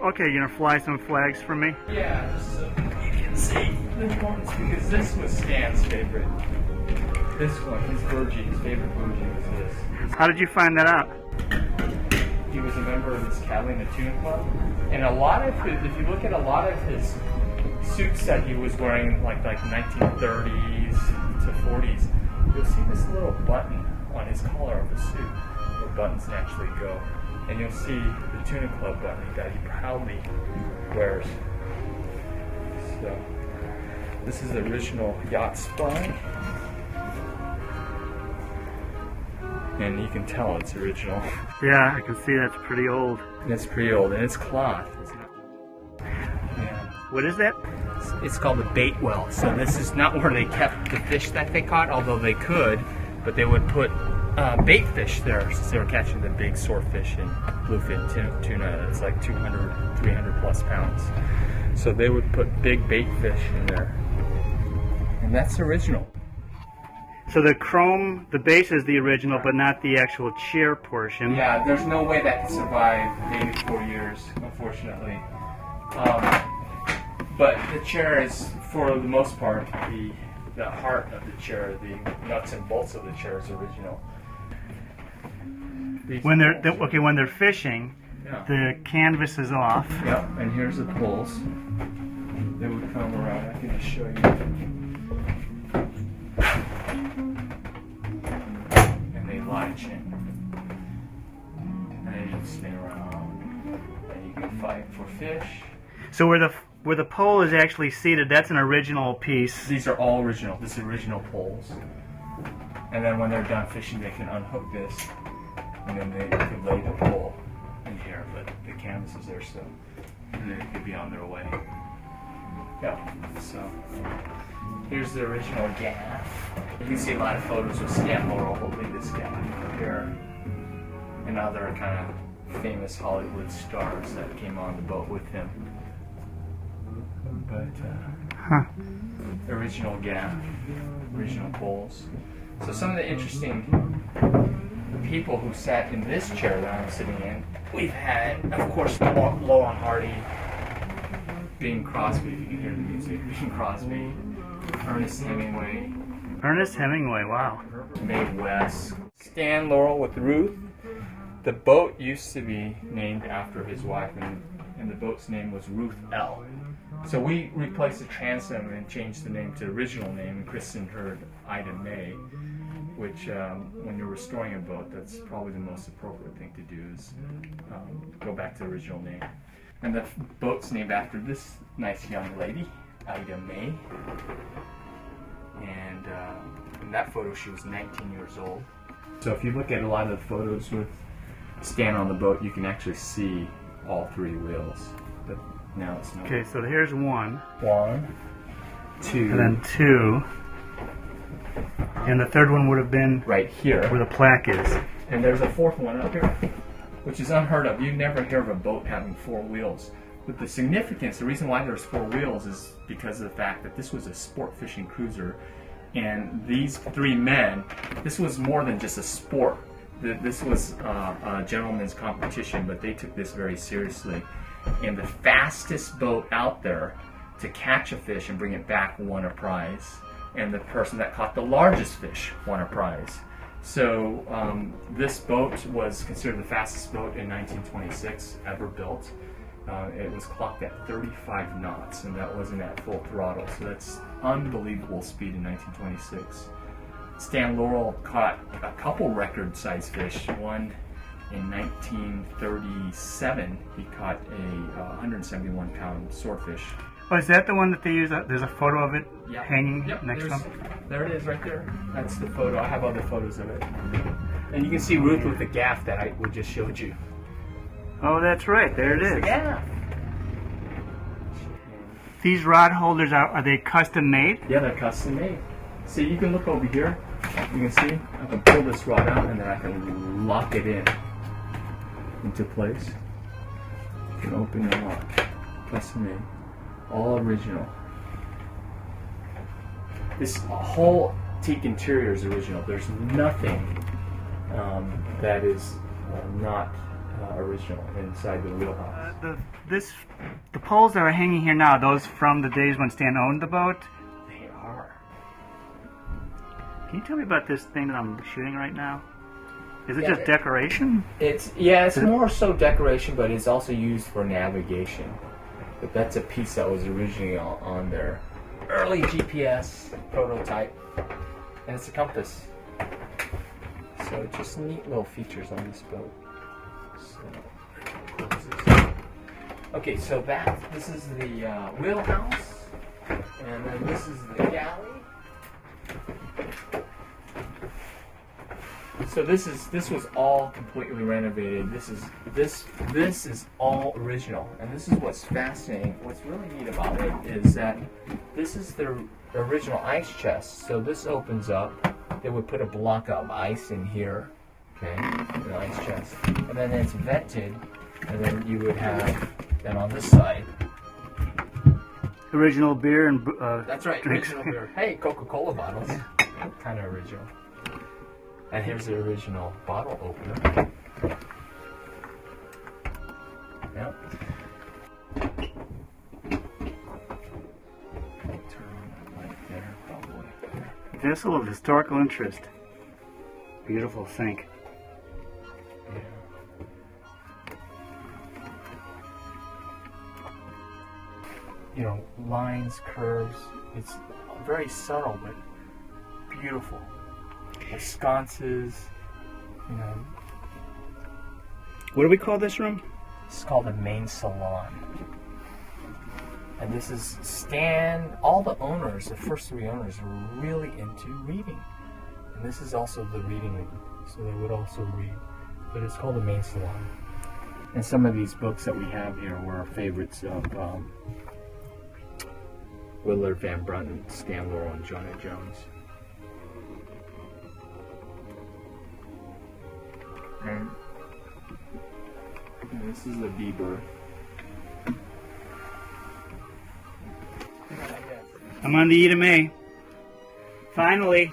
Okay, you're gonna fly some flags for me? Yeah, just so you can see the importance, because this was Stan's favorite. This one, his favorite bougie was this. How did you find that out? He was a member of this Catalina Tuna Club, and a lot of his, if you look at a lot of his suits that he was wearing, like 1930s to 40s, you'll see this little button on his collar of the suit, where buttons naturally go, and you'll see the Tuna Club button that he proudly wears. So this is the original yacht flag, and you can tell it's original. Yeah, I can see that's pretty old. It's pretty old, and it's cloth. What is that? It's called a bait well. So this is not where they kept the fish that they caught, although they could, but they would put bait fish there since they were catching the big swordfish and bluefin tuna. It's like 200, 300 plus pounds. So they would put big bait fish in there. And that's original. So the chrome, the base is the original, but not the actual chair portion. Yeah, there's no way that can survive 84 years, unfortunately. But the chair is, for the most part, the heart of the chair, the nuts and bolts of the chair is original. When they're fishing, yeah, the canvas is off. Yep, and here's the poles. They would come around. I can just show you. And they latch in. And they just stay around. And you can fight for fish. So where the pole is actually seated, that's an original piece. These are all original. This is original poles. And then when they're done fishing, they can unhook this, and then they can lay the pole in here. But the canvas is there still, and then they could be on their way. Yeah. So here's the original gaff. You can see a lot of photos of Stan Laurel holding this gaff here, and other kind of famous Hollywood stars that came on the boat with him. But original gaff, original poles. So some of the interesting people who sat in this chair that I'm sitting in, we've had, of course, Laurel and Hardy, Bing Crosby, if you can hear the music, Bing Crosby, Ernest Hemingway. Ernest Hemingway, wow. Mae West. Stan Laurel with Ruth. The boat used to be named after his wife, and the boat's name was Ruth L. So we replaced the transom and changed the name to the original name and christened her Ida Mae, which when you're restoring a boat, that's probably the most appropriate thing to do is go back to the original name. And the boat's named after this nice young lady, Ida Mae. And in that photo, she was 19 years old. So if you look at a lot of the photos with Stan on the boat, you can actually see all three wheels. But now it's not. Okay, so here's one. One, two. And then two. And the third one would have been right here, where the plaque is. And there's a fourth one up here, which is unheard of. You never hear of a boat having four wheels. But the significance, the reason why there's four wheels is because of the fact that this was a sport fishing cruiser, and these three men, this was more than just a sport. This was a gentleman's competition, but they took this very seriously. And the fastest boat out there to catch a fish and bring it back won a prize. And the person that caught the largest fish won a prize. So this boat was considered the fastest boat in 1926 ever built. It was clocked at 35 knots, and that wasn't at full throttle. So that's unbelievable speed in 1926. Stan Laurel caught a couple record-sized fish. One in 1937, he caught a 171-pound swordfish. Oh, is that the one that they use? There's a photo of it hanging next to them? There it is right there. That's the photo. I have other photos of it. And you can see Ruth with the gaff that I just showed you. Oh, that's right. There it is. The gaff. These rod holders, are they custom made? Yeah, they're custom made. See, you can look over here. You can see I can pull this rod out and then I can lock it into place. You can open and lock. Custom made. All original. This whole teak interior is original. There's nothing that is not original inside the wheelhouse. The poles that are hanging here now, those from the days when Stan owned the boat? They are. Can you tell me about this thing that I'm shooting right now? Is it Yeah, just decoration? It's more so decoration, but it's also used for navigation. But that's a piece that was originally on their early GPS prototype, and it's a compass. So just neat little features on this boat. So, okay, so this is the wheelhouse, and then this is the galley. So this was all completely renovated. This is all original, and this is what's fascinating. What's really neat about it is that this is the original ice chest. So this opens up. They would put a block of ice in here, okay, the ice chest, and then it's vented, and then you would have then on this side. Original beer and That's right, drinks. original beer. Hey, Coca-Cola bottles, kind of original. And here's the original bottle opener. Yep. Turn on that light there, probably. Vessel of historical interest. Beautiful sink. Yeah. You know, lines, curves. It's very subtle, but beautiful. The sconces, you know. What do we call this room? It's called the main salon. And this is Stan, all the owners, the first three owners, were really into reading. And this is also the reading room, so they would also read. But it's called the main salon. And some of these books that we have here were favorites of Willard Van Brunton, Stan Laurel, and Johnny Jones. And this is the Bieber. I'm on the E to May. Finally.